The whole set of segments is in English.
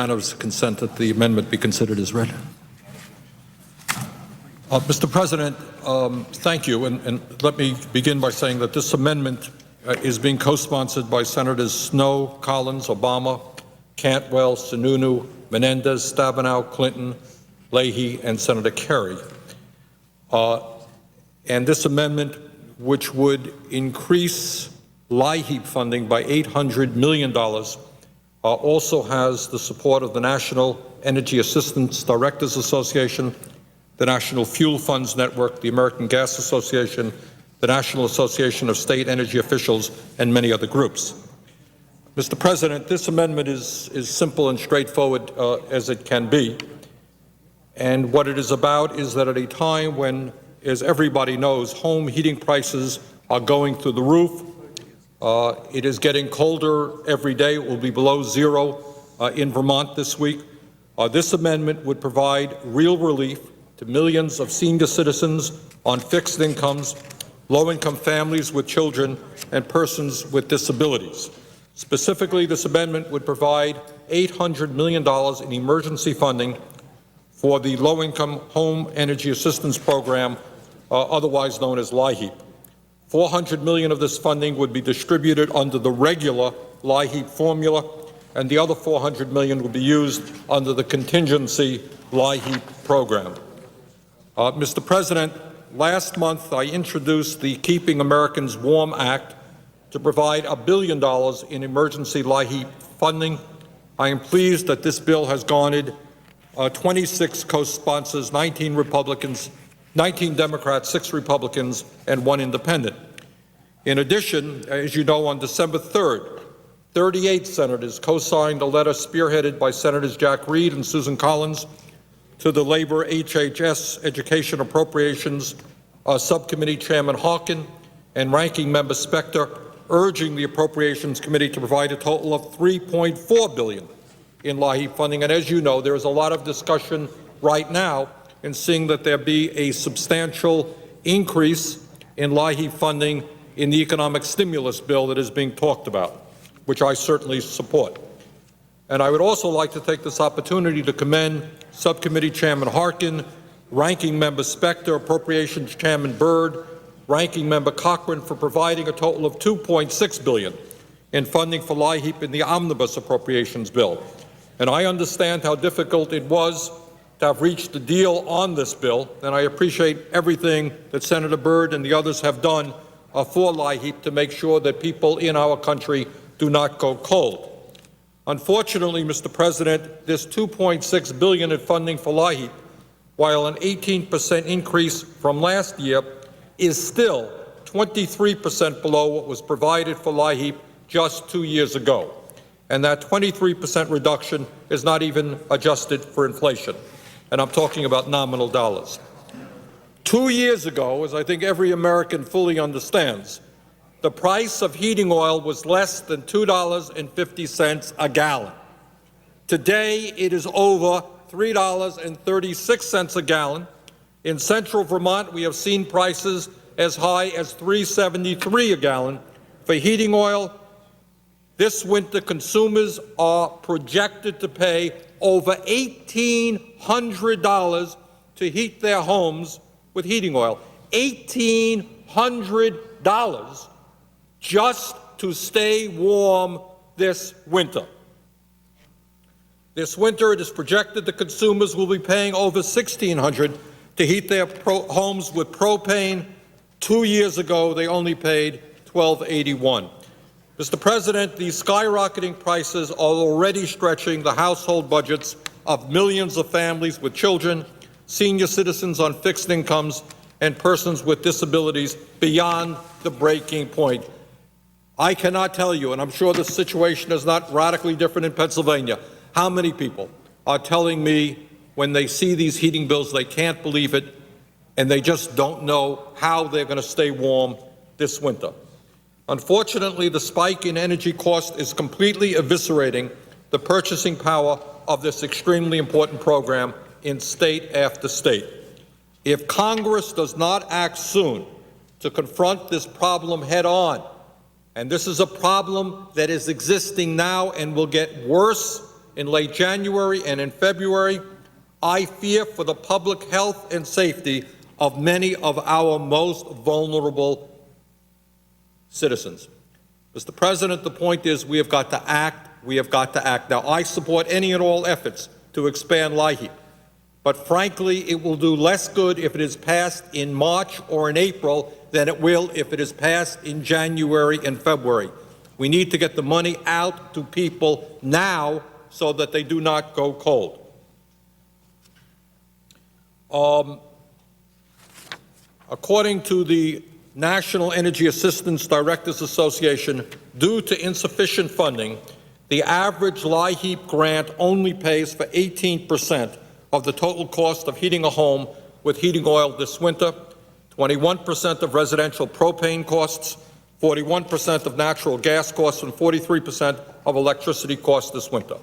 Unanimous consent that the amendment be considered as read. Mr. President, thank you, and let me begin by saying that this amendment is being co-sponsored by Senators Snowe, Collins, Obama, Cantwell, Sununu, Menendez, Stabenow, Clinton, Leahy, and Senator Kerry. And this amendment, which would increase LIHEAP funding by $800 million, also has the support of the National Energy Assistance Directors Association, the National Fuel Funds Network, the American Gas Association, the National Association of State Energy Officials, and many other groups. Mr. President, this amendment is simple and straightforward as it can be. And what it is about is that at a time when, as everybody knows, home heating prices are going through the roof, it is getting colder every day. It will be below zero in Vermont this week. This amendment would provide real relief to millions of senior citizens on fixed incomes, low-income families with children, and persons with disabilities. Specifically, this amendment would provide $800 million in emergency funding for the Low-Income Home Energy Assistance Program, otherwise known as LIHEAP. $400 million of this funding would be distributed under the regular LIHEAP formula, and the other $400 million would be used under the contingency LIHEAP program. Mr. President, last month I introduced the Keeping Americans Warm Act to provide $1 billion in emergency LIHEAP funding. I am pleased that this bill has garnered 26 co-sponsors, 19 Republicans, 19 Democrats, 6 Republicans, and 1 independent. In addition, as you know, on December 3rd, 38 senators co-signed a letter spearheaded by Senators Jack Reed and Susan Collins to the Labor HHS Education Appropriations Subcommittee Chairman Harkin and Ranking Member Specter, urging the Appropriations Committee to provide a total of $3.4 billion in LIHEAP funding. And as you know, there is a lot of discussion right now in seeing that there be a substantial increase in LIHEAP funding in the economic stimulus bill that is being talked about, which I certainly support. And I would also like to take this opportunity to commend Subcommittee Chairman Harkin, Ranking Member Specter, Appropriations Chairman Byrd, Ranking Member Cochran for providing a total of $2.6 billion in funding for LIHEAP in the omnibus appropriations bill. And I understand how difficult it was to have reached a deal on this bill, and I appreciate everything that Senator Byrd and the others have done for LIHEAP to make sure that people in our country do not go cold. Unfortunately, Mr. President, this $2.6 billion in funding for LIHEAP, while an 18% increase from last year, is still 23% below what was provided for LIHEAP just 2 years ago. And that 23% reduction is not even adjusted for inflation. And I'm talking about nominal dollars. 2 years ago, as I think every American fully understands, the price of heating oil was less than $2.50 a gallon. Today, it is over $3.36 a gallon. In central Vermont, we have seen prices as high as $3.73 a gallon for heating oil. This winter, consumers are projected to pay over $1,800 to heat their homes with heating oil. $1,800 just to stay warm this winter. This winter, it is projected that consumers will be paying over $1,600 to heat their homes with propane. 2 years ago, they only paid $12.81. Mr. President, these skyrocketing prices are already stretching the household budgets of millions of families with children, senior citizens on fixed incomes, and persons with disabilities beyond the breaking point. I cannot tell you, and I'm sure the situation is not radically different in Pennsylvania, how many people are telling me when they see these heating bills they can't believe it, and they just don't know how they're going to stay warm this winter. Unfortunately, the spike in energy cost is completely eviscerating the purchasing power of this extremely important program in state after state. If Congress does not act soon to confront this problem head on, and this is a problem that is existing now and will get worse in late January and in February, I fear for the public health and safety of many of our most vulnerable citizens. Mr. President, the point is we have got to act. We have got to act. Now, I support any and all efforts to expand LIHEAP, but frankly, it will do less good if it is passed in March or in April than it will if it is passed in January and February. We need to get the money out to people now so that they do not go cold. According to the National Energy Assistance Directors Association, due to insufficient funding, the average LIHEAP grant only pays for 18% of the total cost of heating a home with heating oil this winter, 21% of residential propane costs, 41% of natural gas costs, and 43% of electricity costs this winter.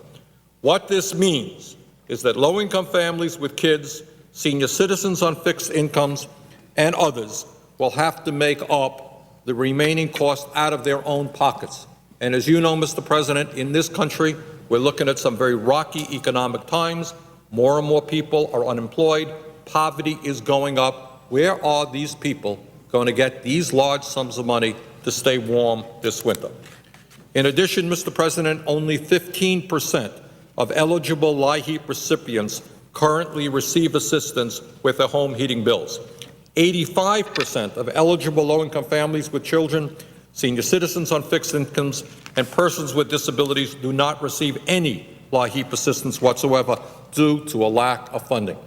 What this means is that low-income families with kids, senior citizens on fixed incomes, and others will have to make up the remaining cost out of their own pockets. And as you know, Mr. President, in this country, we're looking at some very rocky economic times. More and more people are unemployed. Poverty is going up. Where are these people going to get these large sums of money to stay warm this winter? In addition, Mr. President, only 15% of eligible LIHEAP recipients currently receive assistance with their home heating bills. 85% of eligible low-income families with children, senior citizens on fixed incomes, and persons with disabilities do not receive any LIHEAP assistance whatsoever due to a lack of funding.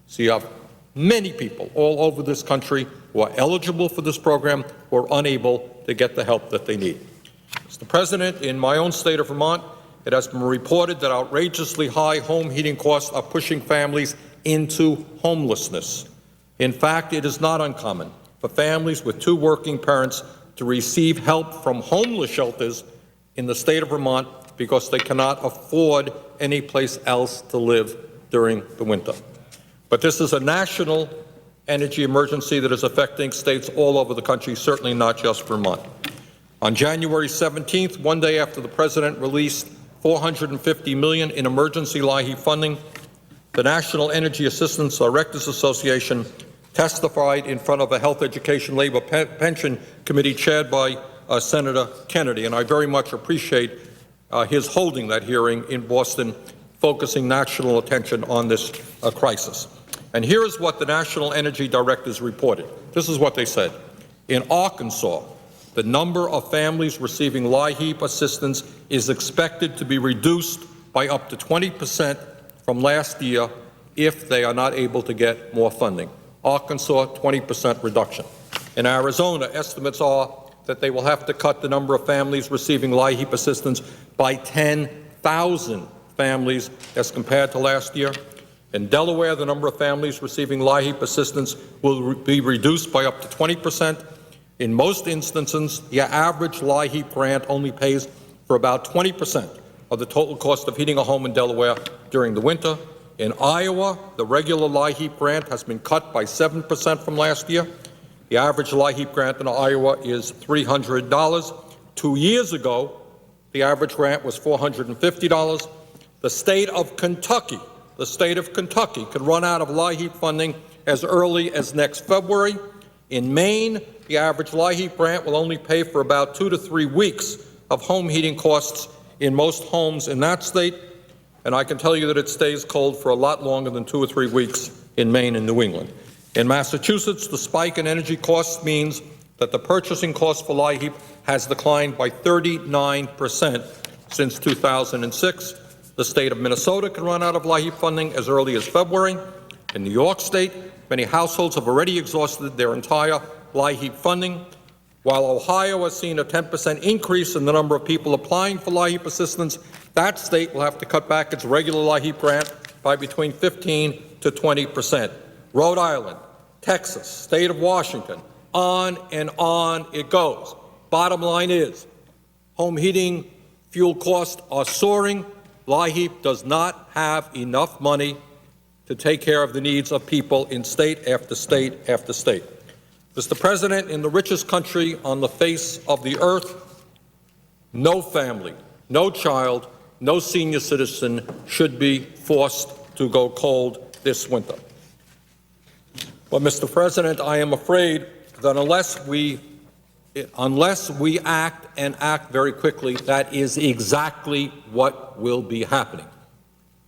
So you have many people all over this country who are eligible for this program who are unable to get the help that they need. Mr. President, in my own state of Vermont, it has been reported that outrageously high home heating costs are pushing families into homelessness. In fact, it is not uncommon for families with two working parents to receive help from homeless shelters in the state of Vermont because they cannot afford any place else to live during the winter. But this is a national energy emergency that is affecting states all over the country, certainly not just Vermont. On January 17th, one day after the President released $450 million in emergency LIHEAP funding, the National Energy Assistance Directors Association testified in front of a Health, Education, Labor, Pension Committee chaired by Senator Kennedy, and I very much appreciate his holding that hearing in Boston, focusing national attention on this crisis. And here is what the National Energy Directors reported. This is what they said. In Arkansas, the number of families receiving LIHEAP assistance is expected to be reduced by up to 20% from last year if they are not able to get more funding. Arkansas, 20% reduction. In Arizona, estimates are that they will have to cut the number of families receiving LIHEAP assistance by 10,000 families as compared to last year. In Delaware, the number of families receiving LIHEAP assistance will be reduced by up to 20%. In most instances, the average LIHEAP grant only pays for about 20% of the total cost of heating a home in Delaware during the winter. In Iowa, the regular LIHEAP grant has been cut by 7% from last year. The average LIHEAP grant in Iowa is $300. 2 years ago, the average grant was $450. The state of Kentucky could run out of LIHEAP funding as early as next February. In Maine, the average LIHEAP grant will only pay for about 2 to 3 weeks of home heating costs in most homes in that state. And I can tell you that it stays cold for a lot longer than 2 or 3 weeks in Maine and New England. In Massachusetts, the spike in energy costs means that the purchasing cost for LIHEAP has declined by 39% since 2006. The state of Minnesota can run out of LIHEAP funding as early as February. In New York State, many households have already exhausted their entire LIHEAP funding. While Ohio has seen a 10% increase in the number of people applying for LIHEAP assistance, that state will have to cut back its regular LIHEAP grant by between 15 to 20%. Rhode Island, Texas, state of Washington, on and on it goes. Bottom line is, home heating fuel costs are soaring. LIHEAP does not have enough money to take care of the needs of people in state after state after state. Mr. President, in the richest country on the face of the earth, no family, no child no senior citizen should be forced to go cold this winter. But, Mr. President, I am afraid that unless we act and act very quickly, that is exactly what will be happening.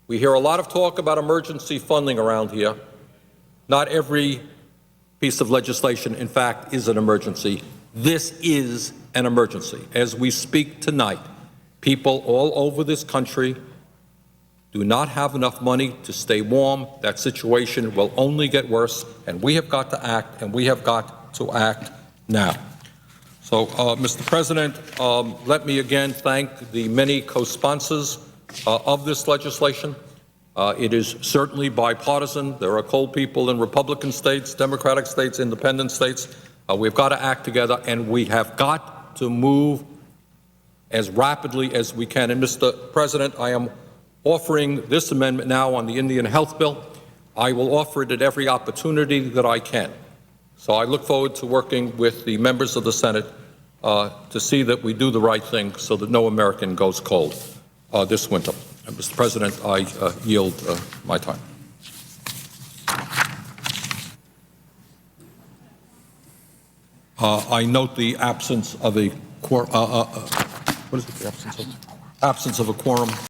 We hear a lot of talk about emergency funding around here. Not every piece of legislation, in fact, is an emergency. This is an emergency. As we speak tonight, people all over this country do not have enough money to stay warm. That situation will only get worse, and we have got to act, and we have got to act now. So, Mr. President, let me again thank the many co-sponsors of this legislation. It is certainly bipartisan. There are cold people in Republican states, Democratic states, independent states. We've got to act together, and we have got to move as rapidly as we can. And, Mr. President, I am offering this amendment now on the Indian health bill. I will offer it at every opportunity that I can. So I look forward to working with the members of the Senate to see that we do the right thing so that no American goes cold this winter. And Mr. President, I yield my time. I note the absence of a quorum. What is it? The absence of a quorum.